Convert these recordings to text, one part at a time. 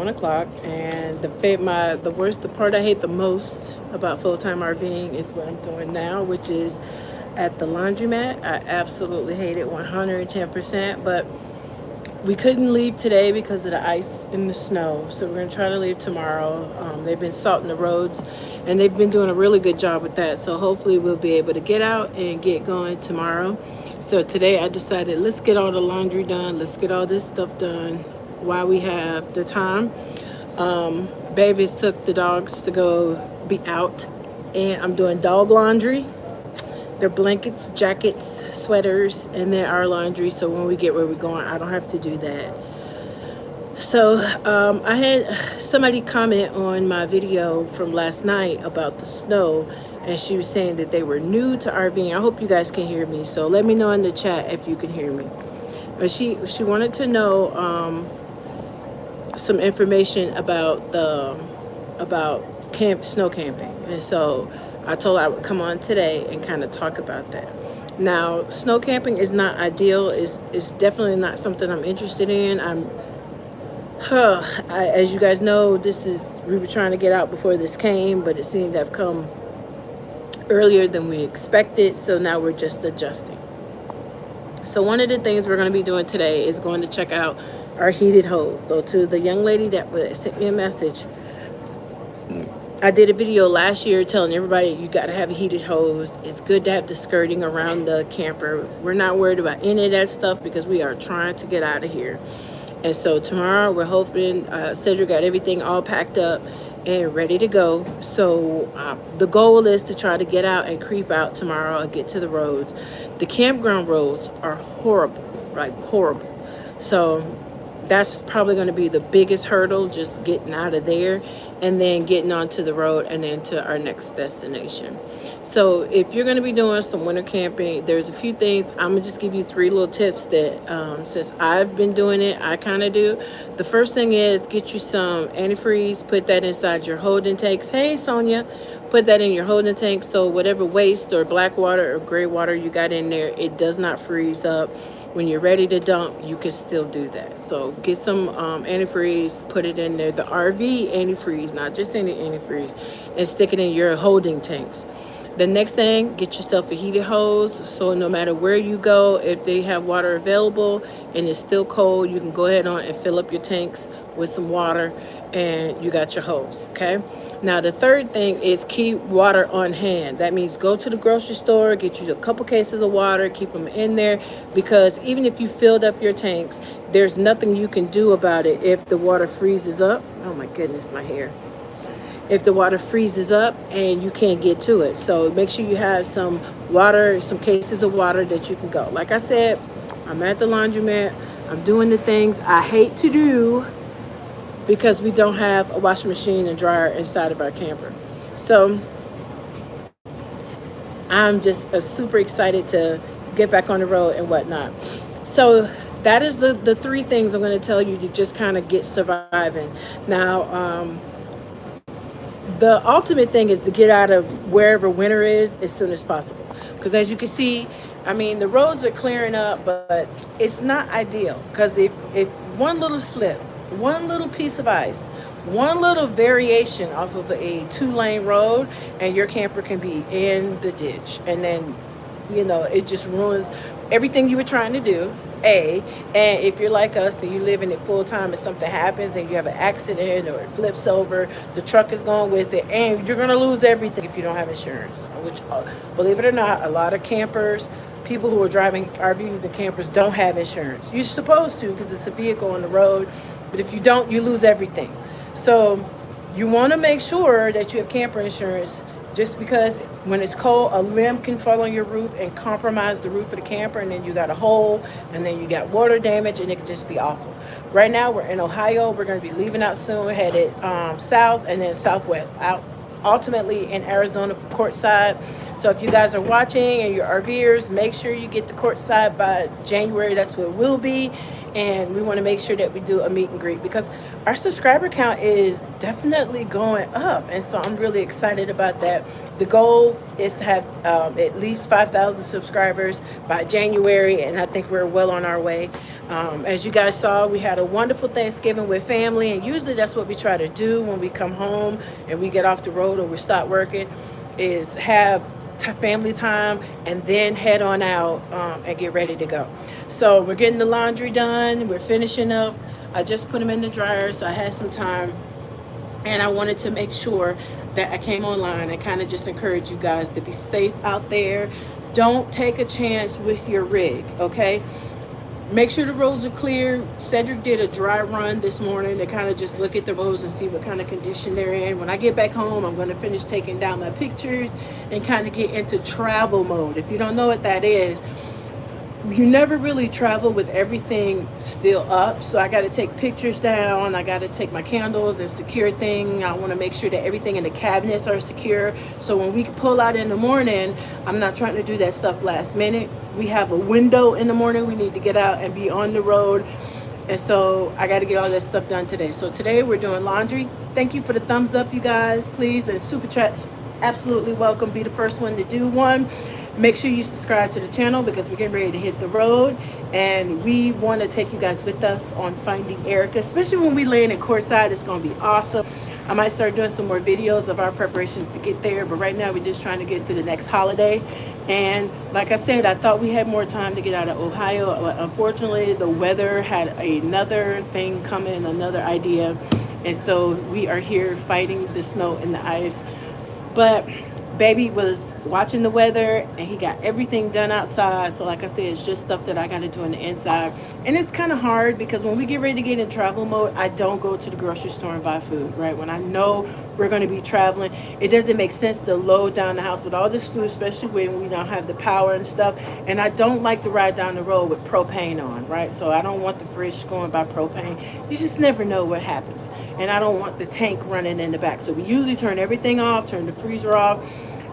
1 o'clock, and the part I hate the most about full-time RVing is what I'm doing now, which is at the laundromat. I absolutely hate it 110%, but we couldn't leave today because of the ice and the snow, so we're going to try to leave tomorrow. They've been salting the roads, and they've been doing a really good job with that, so hopefully we'll be able to get out and get going tomorrow. So today I decided, let's get all the laundry done, let's get all this stuff done while we have the time. Babies took the dogs to go be out, and I'm doing dog laundry. Their blankets, jackets, sweaters, and then our laundry. So when we get where we're going, I don't have to do that. So I had somebody comment on my video from last night about the snow, and she was saying that they were new to RVing. I hope you guys can hear me. So let me know in the chat if you can hear me. But she wanted to know some information about snow camping, and so I told her I would come on today and kind of talk about that. Now, snow camping is not ideal. It's definitely not something I'm interested in. As you guys know, we were trying to get out before this came, but it seemed to have come earlier than we expected. So now we're just adjusting. So one of the things we're going to be doing today is going to check out our heated hose. So to the young lady that sent me a message, I did a video last year telling everybody you got to have a heated hose. It's good to have the skirting around the camper. We're not worried about any of that stuff because we are trying to get out of here. And so tomorrow we're hoping Cedric got everything all packed up and ready to go. So the goal is to try to get out and creep out tomorrow and get to the roads. The campground roads are horrible, right? Horrible. So that's probably going to be the biggest hurdle, just getting out of there and then getting onto the road and then to our next destination. So if you're going to be doing some winter camping, there's a few things. I'm going to just give you 3 little tips that since I've been doing it, I kind of do. The first thing is get you some antifreeze, put that inside your holding tanks. Hey, Sonia, put that in your holding tank so whatever waste or black water or gray water you got in there, it does not freeze up. When you're ready to dump, you can still do that. So get some antifreeze, put it in there, the RV antifreeze, not just any antifreeze, and stick it in your holding tanks. The next thing, get yourself a heated hose. So no matter where you go, if they have water available and it's still cold, you can go ahead on and fill up your tanks with some water and you got your hose, okay? Now, the third thing is keep water on hand. That means go to the grocery store, get you a couple cases of water, keep them in there, because even if you filled up your tanks, there's nothing you can do about it if the water freezes up. Oh my goodness, my hair. If the water freezes up and you can't get to it. So make sure you have some water, some cases of water that you can go. Like I said, I'm at the laundromat. I'm doing the things I hate to do because we don't have a washing machine and dryer inside of our camper. So I'm just super excited to get back on the road and whatnot. So that is the 3 things I'm going to tell you to just kind of get surviving. Now, the ultimate thing is to get out of wherever winter is as soon as possible. Because as you can see, I mean, the roads are clearing up, but it's not ideal. Because if one little slip, one little piece of ice, one little variation off of a 2-lane road, and your camper can be in the ditch. And then, it just ruins everything you were trying to do. And if you're like us and you live in it full time and something happens and you have an accident or it flips over, the truck is going with it, and you're going to lose everything if you don't have insurance. Which, believe it or not, a lot of campers, people who are driving RVs and campers don't have insurance. You're supposed to because it's a vehicle on the road, but if you don't, you lose everything. So you want to make sure that you have camper insurance, just because when it's cold, a limb can fall on your roof and compromise the roof of the camper, and then you got a hole, and then you got water damage, and it could just be awful. Right now, we're in Ohio. We're going to be leaving out soon, headed south and then southwest, out ultimately in Arizona for Quartzsite. So if you guys are watching and you're RVers, make sure you get to Quartzsite by January. That's where we'll be. And we want to make sure that we do a meet and greet because our subscriber count is definitely going up. And so I'm really excited about that. The goal is to have at least 5,000 subscribers by January, and I think we're well on our way. As you guys saw, we had a wonderful Thanksgiving with family, and usually that's what we try to do when we come home and we get off the road or we stop working, is have family time and then head on out and get ready to go. So we're getting the laundry done. We're finishing up. I just put them in the dryer, so I had some time, and I wanted to make sure that I came online and kind of just encourage you guys to be safe out there. Don't take a chance with your rig, okay? Make sure the roads are clear. Cedric did a dry run this morning to kind of just look at the roads and see what kind of condition they're in. When I get back home, I'm going to finish taking down my pictures and kind of get into travel mode. If you don't know what that is, you never really travel with everything still up. So I got to take pictures down. I got to take my candles and secure thing. I want to make sure that everything in the cabinets are secure. So when we pull out in the morning, I'm not trying to do that stuff last minute. We have a window in the morning. We need to get out and be on the road. And so I got to get all that stuff done today. So today we're doing laundry. Thank you for the thumbs up, you guys, please. And super chats, absolutely welcome. Be the first one to do one. Make sure you subscribe to the channel because we're getting ready to hit the road, and we want to take you guys with us on finding Erica, especially when we land in courtside. It's going to be awesome. I might start doing some more videos of our preparation to get there, but right now we're just trying to get through the next holiday. And like I said, I thought we had more time to get out of Ohio, but unfortunately the weather had another thing coming, another idea, and so we are here fighting the snow and the ice. But baby was watching the weather and he got everything done outside. So like I said, it's just stuff that I got to do on the inside. And it's kind of hard because when we get ready to get in travel mode, I don't go to the grocery store and buy food, right? When I know we're going to be traveling, it doesn't make sense to load down the house with all this food, especially when we don't have the power and stuff. And I don't like to ride down the road with propane on, right? So I don't want the fridge going by propane. You just never know what happens. And I don't want the tank running in the back. So we usually turn everything off, turn the freezer off,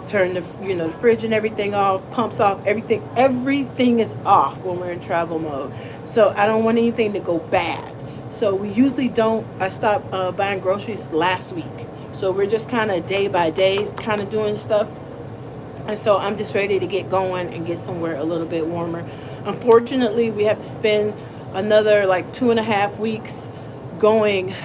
turn the the fridge and everything off, pumps off, everything is off when we're in travel mode. So I don't want anything to go bad. So we usually don't. I stopped buying groceries last week, so we're just kind of day by day kind of doing stuff. And so I'm just ready to get going and get somewhere a little bit warmer. Unfortunately, we have to spend another like 2.5 weeks going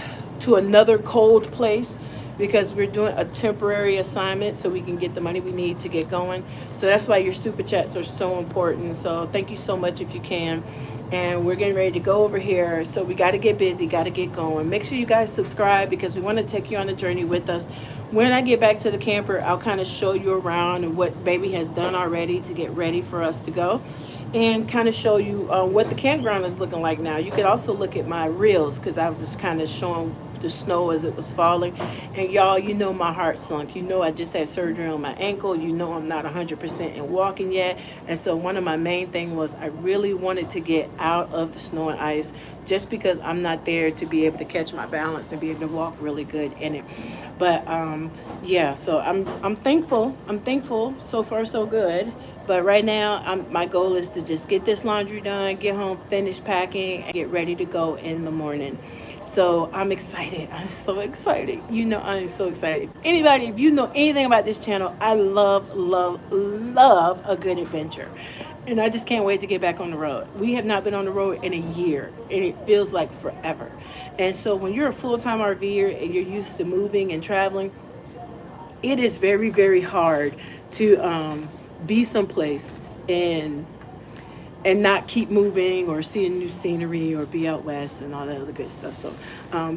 to another cold place because we're doing a temporary assignment so we can get the money we need to get going. So that's why your super chats are so important. So thank you so much if you can. And we're getting ready to go over here. So we got to get busy, got to get going. Make sure you guys subscribe because we want to take you on a journey with us. When I get back to the camper, I'll kind of show you around and what baby has done already to get ready for us to go, and kind of show you what the campground is looking like now. You could also look at my reels because I was kind of showing the snow as it was falling. And y'all, you know my heart sunk. You know I just had surgery on my ankle. You know I'm not 100% in walking yet. And so one of my main things was I really wanted to get out of the snow and ice just because I'm not there to be able to catch my balance and be able to walk really good in it. But yeah, so I'm thankful. I'm thankful. So far so good. But right now, my goal is to just get this laundry done, get home, finish packing, and get ready to go in the morning. So I'm excited. I'm so excited. You know, I'm so excited. Anybody, if you know anything about this channel, I love, love, love a good adventure. And I just can't wait to get back on the road. We have not been on the road in a year, and it feels like forever. And so when you're a full-time RVer and you're used to moving and traveling, it is very, very hard to be someplace and not keep moving or seeing new scenery or be out west and all that other good stuff. So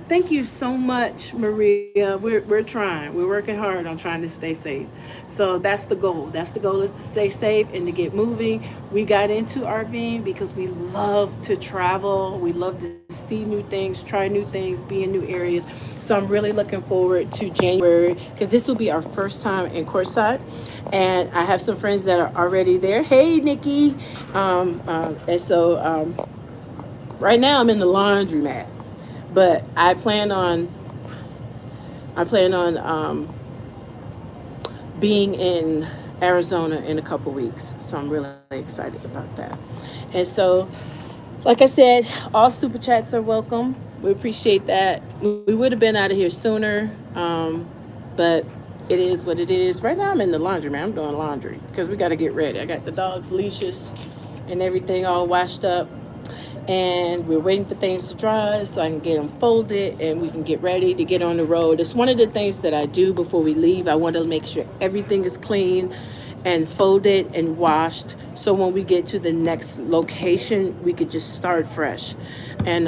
thank you so much, Maria. We're trying. We're working hard on trying to stay safe. So that's the goal. That's the goal, is to stay safe and to get moving. We got into RVing because we love to travel. We love to see new things, try new things, be in new areas. So I'm really looking forward to January because this will be our first time in Courtside. And I have some friends that are already there. Hey, Nikki. And so right now I'm in the laundromat, but I plan on being in Arizona in a couple weeks. So I'm really excited about that. And so, like I said, all super chats are welcome. We appreciate that. We would have been out of here sooner, but it is what it is. Right now I'm in the laundromat. I'm doing laundry because we got to get ready. I got the dogs' leashes and everything all washed up. and we're waiting for things to dry so I can get them folded and we can get ready to get on the road. It's one of the things that I do before we leave. I want to make sure everything is clean and folded and washed, so when we get to the next location we could just start fresh. And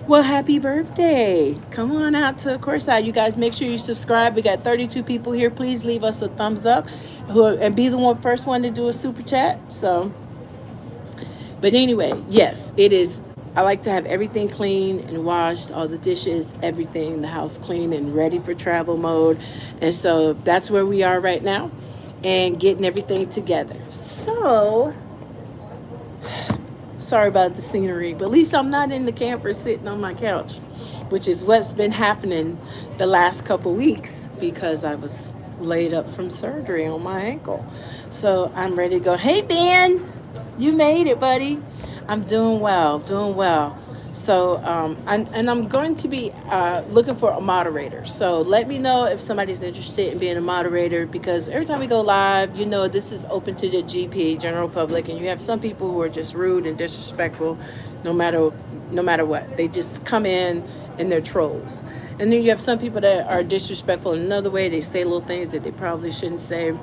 well, happy birthday. Come on out to Courtside. You guys make sure you subscribe. We got 32 people here. Please leave us a thumbs up and be the first one to do a super chat. So, but anyway, yes, it is. I like to have everything clean and washed, all the dishes, everything, the house clean and ready for travel mode. And so that's where we are right now and getting everything together. So, sorry about the scenery, but at least I'm not in the camper sitting on my couch, which is what's been happening the last couple weeks because I was laid up from surgery on my ankle. So I'm ready to go. Hey, Ben, you made it, buddy. I'm doing well, doing well. So, and I'm going to be looking for a moderator. So let me know if somebody's interested in being a moderator, because every time we go live, you know, this is open to the GP, general public, and you have some people who are just rude and disrespectful, no matter what. They just come in and they're trolls. And then you have some people that are disrespectful in another way. They say little things that they probably shouldn't say.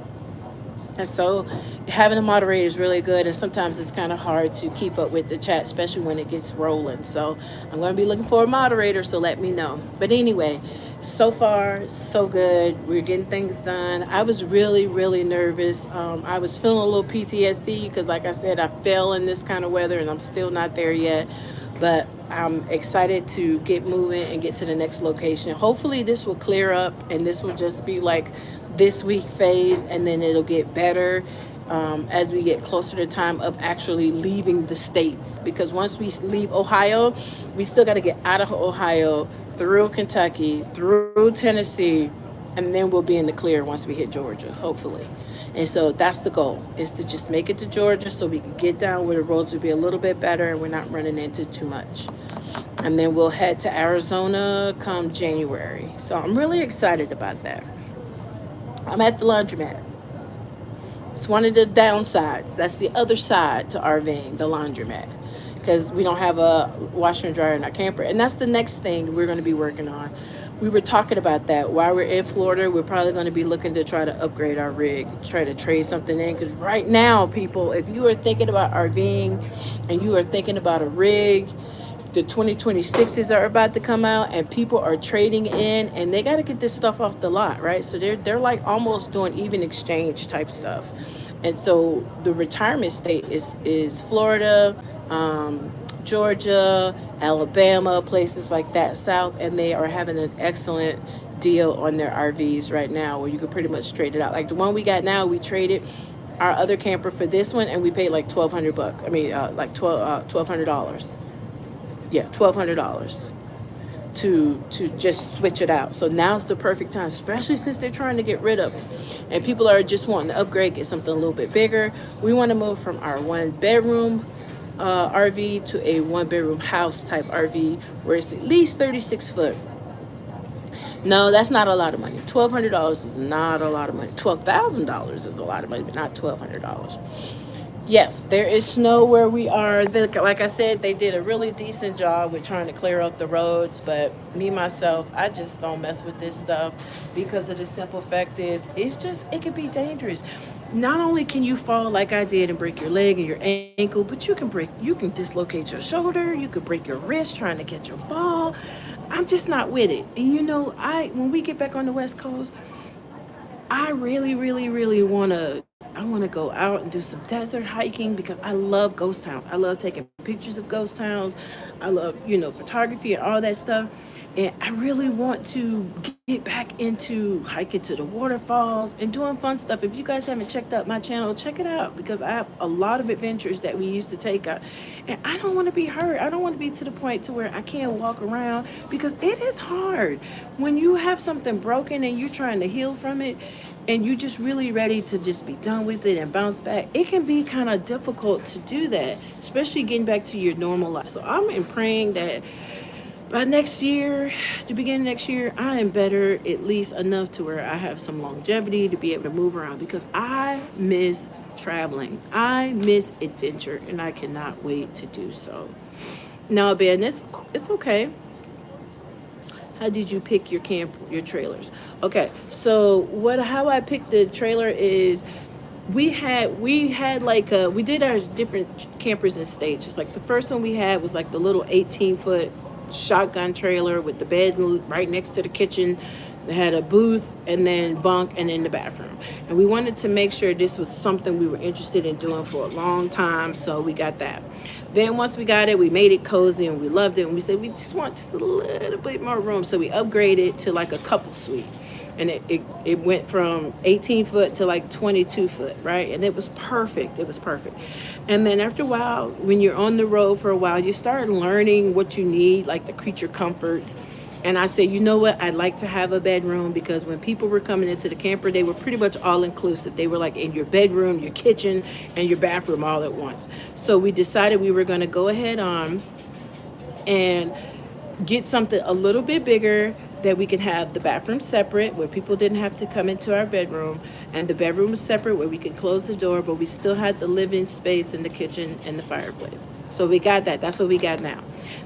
And so having a moderator is really good, and sometimes it's kind of hard to keep up with the chat, especially when it gets rolling. So I'm going to be looking for a moderator, so let me know. But anyway, so far, so good. We're getting things done. I was really, really nervous. I was feeling a little PTSD because, like I said, I fell in this kind of weather, and I'm still not there yet. But I'm excited to get moving and get to the next location. Hopefully this will clear up, and this will just be like this week phase, and then it'll get better as we get closer to time of actually leaving the states. Because once we leave Ohio, we still got to get out of Ohio, through Kentucky, through Tennessee, and then we'll be in the clear once we hit Georgia, hopefully. And so that's the goal, is to just make it to Georgia so we can get down where the roads will be a little bit better and we're not running into too much. And then we'll head to Arizona come January. So I'm really excited about that. I'm at the laundromat. It's one of the downsides. That's the other side to RVing, the laundromat, because we don't have a washer and dryer in our camper. And that's the next thing we're going to be working on. We were talking about that while we're in Florida. We're probably going to be looking to try to upgrade our rig, try to trade something in. Because right now, people, if you are thinking about RVing and you are thinking about a rig, the 2026s are about to come out and people are trading in, and they got to get this stuff off the lot, right? So they're like almost doing even exchange type stuff. And so the retirement state is Florida, Georgia, Alabama, places like that south, and they are having an excellent deal on their RVs right now where you can pretty much trade it out. Like the one we got now, we traded our other camper for this one and we paid like $1,200. I mean, like $1,200. Yeah, $1,200 to just switch it out. So now's the perfect time, especially since they're trying to get rid of it and people are just wanting to upgrade, get something a little bit bigger. We want to move from our one bedroom RV to a one bedroom house type RV where it's at least 36 foot. No, that's not a lot of money. $1,200 is not a lot of money. $12,000 is a lot of money, but not $1,200. Yes, there is snow where we are. Like I said, they did a really decent job with trying to clear up the roads. But me, myself, I just don't mess with this stuff because of the simple fact is, it can be dangerous. Not only can you fall like I did and break your leg and your ankle, but you can dislocate your shoulder. You could break your wrist trying to catch a fall. I'm just not with it. And when we get back on the West Coast, I really, really, really I want to go out and do some desert hiking because I love ghost towns. I love taking pictures of ghost towns. I love, photography and all that stuff. And I really want to get back into hiking to the waterfalls and doing fun stuff. If you guys haven't checked out my channel, check it out because I have a lot of adventures that we used to take out. And I don't want to be hurt. I don't want to be to the point to where I can't walk around because it is hard when you have something broken and you're trying to heal from it and you're just really ready to just be done with it and bounce back. It can be kind of difficult to do that, especially getting back to your normal life. So I'm praying that by next year, the beginning of next year, I am better, at least enough to where I have some longevity to be able to move around because I miss traveling. I miss adventure, and I cannot wait to do so. Now, Ben, it's okay. How did you pick your trailers? Okay, so how I picked the trailer is we had like we did our different campers in stages. Like the first one we had was like the little 18-foot shotgun trailer with the bed right next to the kitchen. They had a booth and then bunk and then the bathroom. And we wanted to make sure this was something we were interested in doing for a long time, so we got that. Then once we got it, we made it cozy and we loved it. And we said we just want just a little bit more room, so we upgraded to like a couple suite. And it went from 18 foot to like 22 foot, right? And it was perfect. It was perfect. And then after a while, when you're on the road for a while, you start learning what you need, like the creature comforts. And I said, you know what? I'd like to have a bedroom, because when people were coming into the camper, they were pretty much all inclusive. They were like in your bedroom, your kitchen, and your bathroom all at once. So we decided we were going to go ahead on and get something a little bit bigger, that we can have the bathroom separate where people didn't have to come into our bedroom, and the bedroom was separate where we could close the door, but we still had the living space in the kitchen and the fireplace. So we got that. That's what we got now.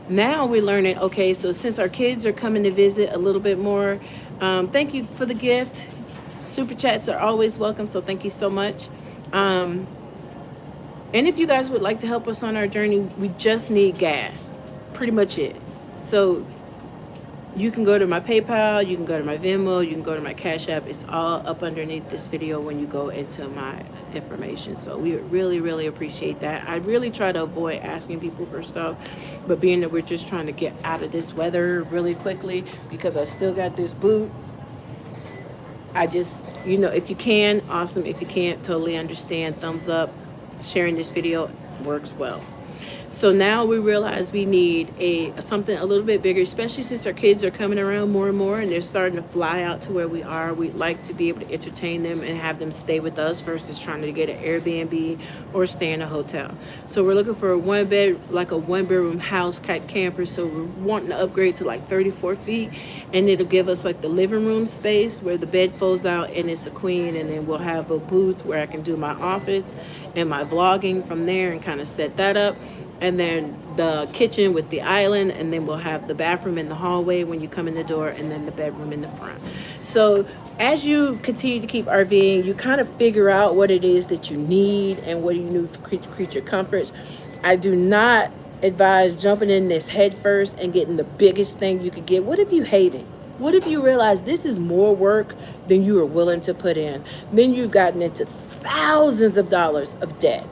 Now we're learning, okay, so since our kids are coming to visit a little bit more, thank you for the gift. Super chats are always welcome, so thank you so much. And if you guys would like to help us on our journey, we just need gas. Pretty much it. So you can go to my PayPal, you can go to my Venmo, you can go to my Cash App. It's all up underneath this video when you go into my information. So we would really, really appreciate that. I really try to avoid asking people for stuff, but being that we're just trying to get out of this weather really quickly, because I still got this boot, I just, if you can, awesome. If you can't, totally understand. Thumbs up. Sharing this video works well. So now we realize we need something a little bit bigger, especially since our kids are coming around more and more and they're starting to fly out to where we are. We'd like to be able to entertain them and have them stay with us versus trying to get an Airbnb or stay in a hotel. So we're looking for a one bedroom house type camper. So we're wanting to upgrade to like 34 feet, and it'll give us like the living room space where the bed folds out and it's a queen, and then we'll have a booth where I can do my office and my vlogging from there and kind of set that up. And then the kitchen with the island, and then we'll have the bathroom in the hallway when you come in the door, and then the bedroom in the front. So as you continue to keep RVing, you kind of figure out what it is that you need and what you need for creature comforts. I do not advise jumping in this head first and getting the biggest thing you could get. What if you hate it? What if you realize this is more work than you are willing to put in? Then you've gotten into thousands of dollars of debt,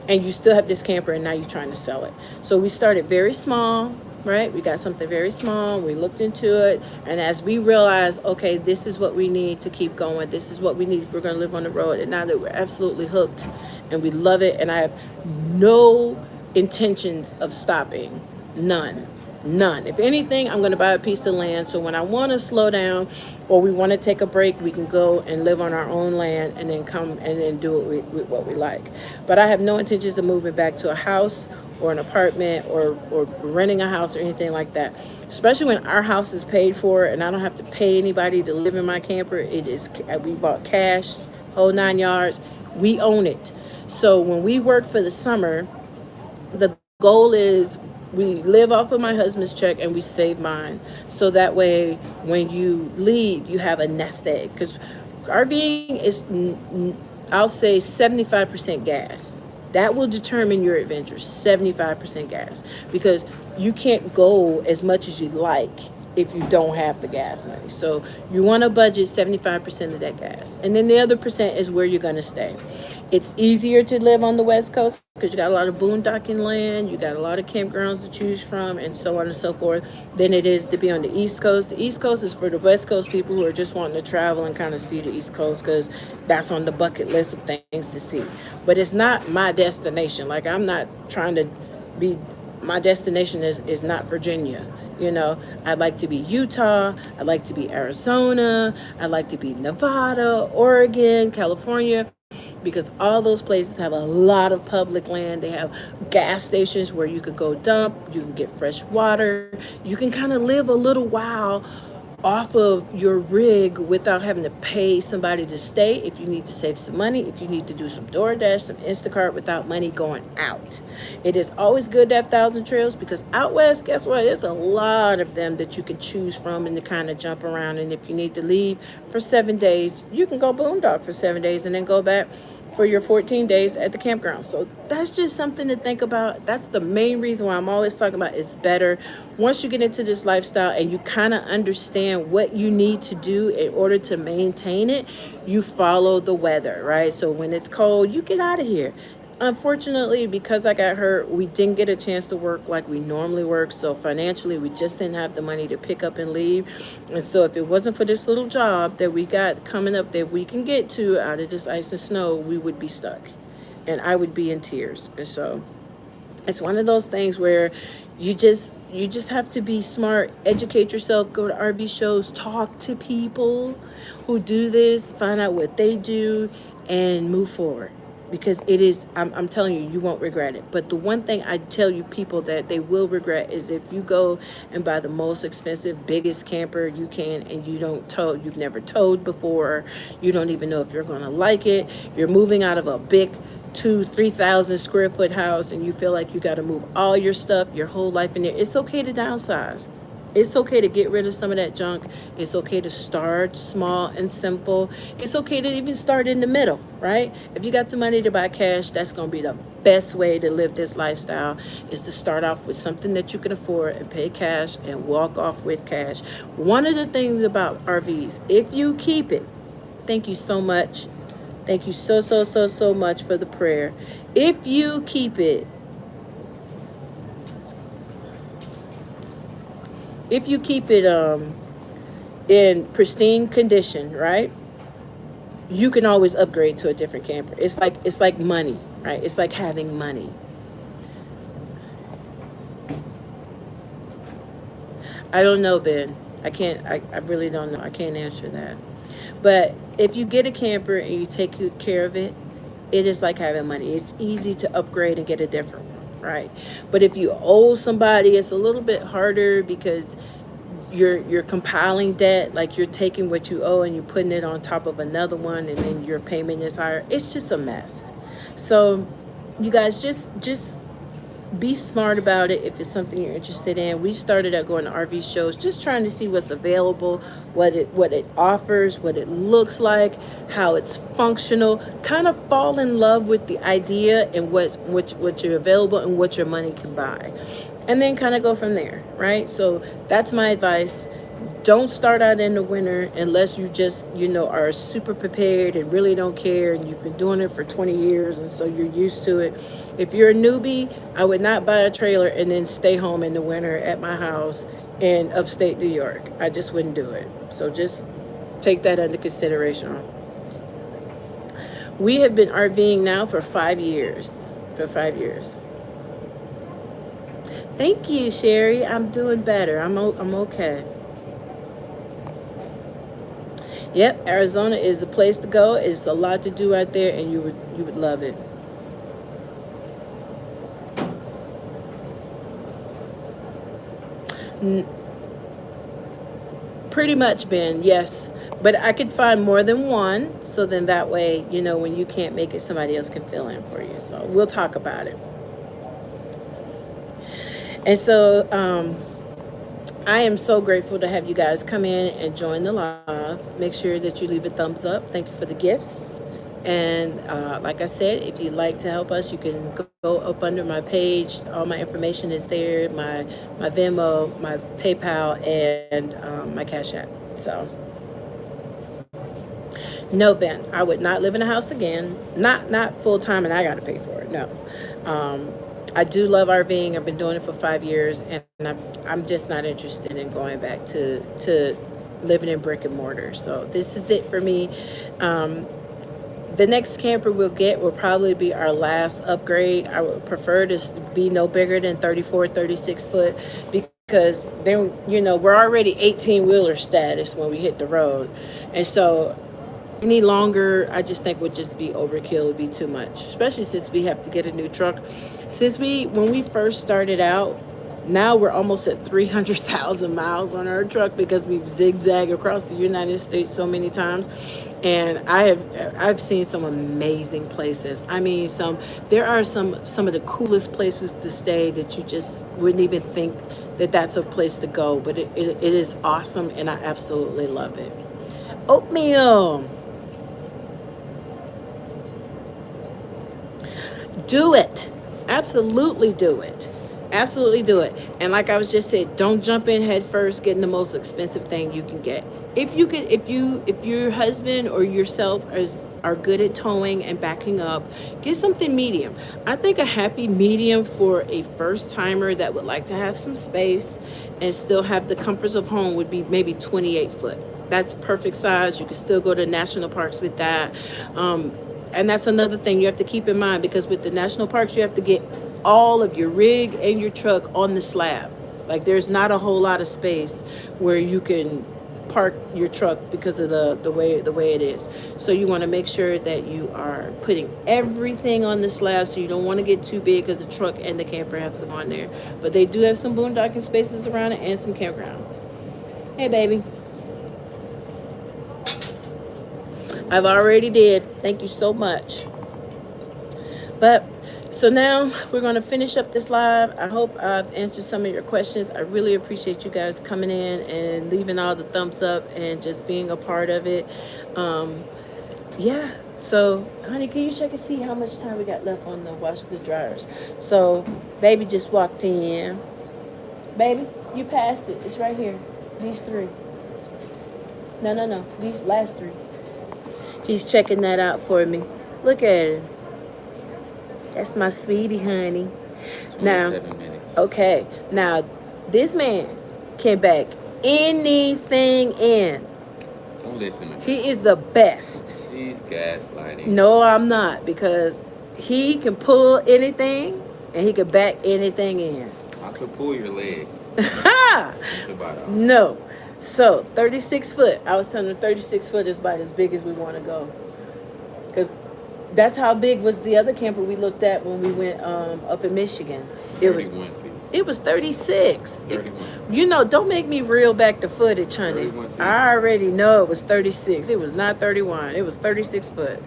and you still have this camper, and now you're trying to sell it. So we started very small, right? We got something very small. We looked into it, and as we realized, okay, this is what we need to keep going. This is what we need if we're going to live on the road. And now that we're absolutely hooked, and we love it, and I have no intentions of stopping. None. If anything, I'm going to buy a piece of land, so when I want to slow down or we want to take a break, we can go and live on our own land and then come and then do it with what we like. But I have no intentions of moving back to a house or an apartment or renting a house or anything like that, especially when our house is paid for and I don't have to pay anybody to live in my camper. We bought cash, whole 9 yards. We own it. So when we work for the summer, the goal is we live off of my husband's check and we save mine. So that way, when you leave, you have a nest egg. Because RVing is, I'll say, 75% gas. That will determine your adventure, 75% gas. Because you can't go as much as you like if you don't have the gas money. So you want to budget 75% of that gas. And then the other percent is where you're going to stay. It's easier to live on the West Coast because you got a lot of boondocking land, you got a lot of campgrounds to choose from, and so on and so forth, than it is to be on the East Coast. The East Coast is for the West Coast people who are just wanting to travel and kind of see the East Coast because that's on the bucket list of things to see. But it's not my destination. Like, I'm not trying to be, my destination is not Virginia. I'd like to be Utah. I'd like to be Arizona. I'd like to be Nevada, Oregon, California, because all those places have a lot of public land. They have gas stations where you could go dump. You can get fresh water. You can kind of live a little while off of your rig without having to pay somebody to stay. If you need to save some money, if you need to do some DoorDash, some Instacart without money going out. It is always good to have Thousand Trails, because out west, guess what? There's a lot of them that you can choose from and to kind of jump around. And if you need to leave for 7 days, you can go boondock for 7 days and then go back for your 14 days at the campground. So that's just something to think about. That's the main reason why I'm always talking about it's better once you get into this lifestyle and you kind of understand what you need to do in order to maintain it. You follow the weather, right? So when it's cold, you get out of here. Unfortunately, because I got hurt, we didn't get a chance to work like we normally work. So financially, we just didn't have the money to pick up and leave. And so if it wasn't for this little job that we got coming up that we can get to out of this ice and snow, we would be stuck. And I would be in tears. And so it's one of those things where you just have to be smart, educate yourself, go to RV shows, talk to people who do this, find out what they do, and move forward. Because it is, I'm telling you, you won't regret it. But the one thing I tell you people that they will regret is if you go and buy the most expensive, biggest camper you can, and you don't tow, you've never towed before, you don't even know if you're going to like it, you're moving out of a big 2,000-3,000 square foot house and you feel like you got to move all your stuff, your whole life in there. It's okay to downsize. It's okay to get rid of some of that junk. It's okay to start small and simple. It's okay to even start in the middle, right? If you got the money to buy cash, that's going to be the best way to live this lifestyle, is to start off with something that you can afford and pay cash and walk off with cash. One of the things about RVs, if you keep it, thank you so much. Thank you so much for the prayer. If you keep it, in pristine condition, right? You can always upgrade to a different camper. It's like money, right? It's like having money. I don't know, Ben. I really don't know. I can't answer that. But if you get a camper and you take good care of it, it is like having money. It's easy to upgrade and get a different one, right? But if you owe somebody, it's a little bit harder because you're compiling debt, like you're taking what you owe and you're putting it on top of another one, and then your payment is higher. It's just a mess. So you guys just be smart about it if it's something you're interested in. We started out going to RV shows, just trying to see what's available, what it offers, what it looks like, how it's functional, kind of fall in love with the idea and what's available and what your money can buy. And then kind of go from there, right? So that's my advice. Don't start out in the winter unless you just, are super prepared and really don't care and you've been doing it for 20 years and so you're used to it. If you're a newbie, I would not buy a trailer and then stay home in the winter at my house in upstate New York. I just wouldn't do it. So just take that under consideration. We have been RVing now for 5 years. Thank you, Sherry. I'm doing better. I'm okay. Yep, Arizona is the place to go. It's a lot to do out there, and you would love it. Pretty much, Ben. Yes, but I could find more than one. So then that way, when you can't make it, somebody else can fill in for you. So we'll talk about it. And so I am so grateful to have you guys come in and join the live. Make sure that you leave a thumbs up. Thanks for the gifts. And like I said, if you'd like to help us, you can go up under my page. All my information is there, my Venmo, my PayPal, and my Cash App. So no, Ben, I would not live in a house again. Not full time, and I got to pay for it. No. I do love RVing. I've been doing it for 5 years, and I'm just not interested in going back to living in brick and mortar. So this is it for me. The next camper we'll get will probably be our last upgrade. I would prefer to be no bigger than 34, 36 foot, because then, we're already 18-wheeler status when we hit the road. And so any longer, I just think would just be overkill, would be too much, especially since we have to get a new truck. When we first started out, Now we're almost at 300,000 miles on our truck because we've zigzagged across the United States so many times. And I've seen some amazing places. I mean, there are some of the coolest places to stay that you just wouldn't even think that that's a place to go, but it is awesome, and I absolutely love it. Oatmeal. Do it. Absolutely do it. Absolutely do it. And like I was just said, don't jump in head first getting the most expensive thing you can get. If your husband or yourself are good at towing and backing up, get something medium. I think a happy medium for a first timer that would like to have some space and still have the comforts of home would be maybe 28 foot. That's perfect size. You can still go to national parks with that. And that's another thing you have to keep in mind, because with the national parks, you have to get all of your rig and your truck on the slab. Like, there's not a whole lot of space where you can park your truck because of the way it is. So you want to make sure that you are putting everything on the slab. So you don't want to get too big because the truck and the camper have them on there. But they do have some boondocking spaces around it and some campground. Hey, baby. I've already did. Thank you so much. But so now we're going to finish up this live. I hope I've answered some of your questions. I really appreciate you guys coming in and leaving all the thumbs up and just being a part of it. Yeah. So, honey, can you check and see how much time we got left on the wash the dryers? So, baby just walked in. Baby, you passed it. It's right here. These three. No. These last three. He's checking that out for me. Look at it. That's my sweetie, honey. Now, okay. Now, this man can back anything in. Don't listen to her. He is the best. She's gaslighting. No, I'm not, because he can pull anything and he can back anything in. I could pull your leg. Ha! That's about all. No. So, 36 foot. I was telling him 36 foot is about as big as we want to go. Because that's how big was the other camper we looked at when we went up in Michigan. 31 feet. It was 36. 31. Don't make me reel back the footage, honey. 31 feet. I already know it was 36. It was not 31. It was 36 foot.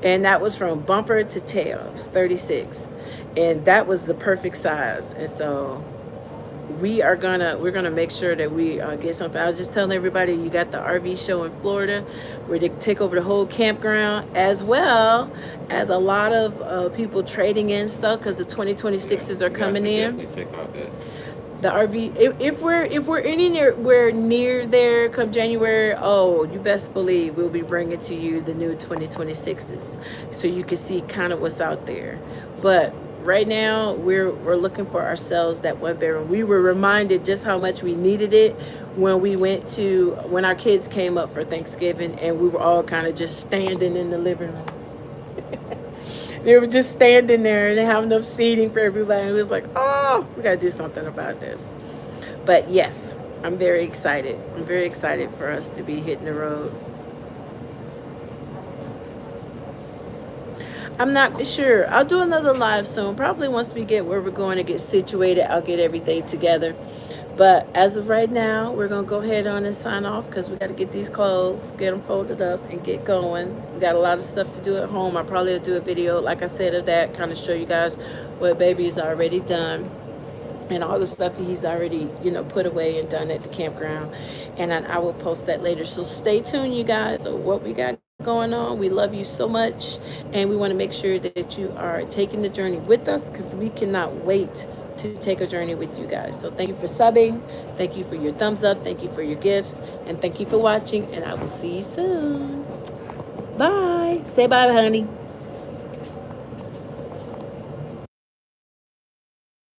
And that was from bumper to tail. It was 36. And that was the perfect size. And so we're gonna make sure that we get something. I was just telling everybody, you got the RV show in Florida where they take over the whole campground, as well as a lot of people trading in stuff because the 2026s are coming in. Definitely check out that. The RV, if we're anywhere near there come January, oh, you best believe we'll be bringing to you the new 2026s, so you can see kind of what's out there. But right now, we're looking for ourselves that one bedroom. We were reminded just how much we needed it when our kids came up for Thanksgiving, and we were all kind of just standing in the living room. They were just standing there and they have enough seating for everybody. It was like, oh, we got to do something about this. But yes, I'm very excited. I'm very excited for us to be hitting the road. I'm not quite sure. I'll do another live soon. Probably once we get where we're going to get situated, I'll get everything together. But as of right now, we're going to go ahead on and sign off because we got to get these clothes, get them folded up, and get going. We got a lot of stuff to do at home. I probably will do a video, like I said, of that, kind of show you guys what baby is already done and all the stuff that he's already, put away and done at the campground. And I will post that later. So stay tuned, you guys, of what we got going on. We love you so much, and we want to make sure that you are taking the journey with us because we cannot wait to take a journey with you guys. So thank you for subbing, thank you for your thumbs up, thank you for your gifts, and thank you for watching, and I will see you soon. Bye. Say bye, honey.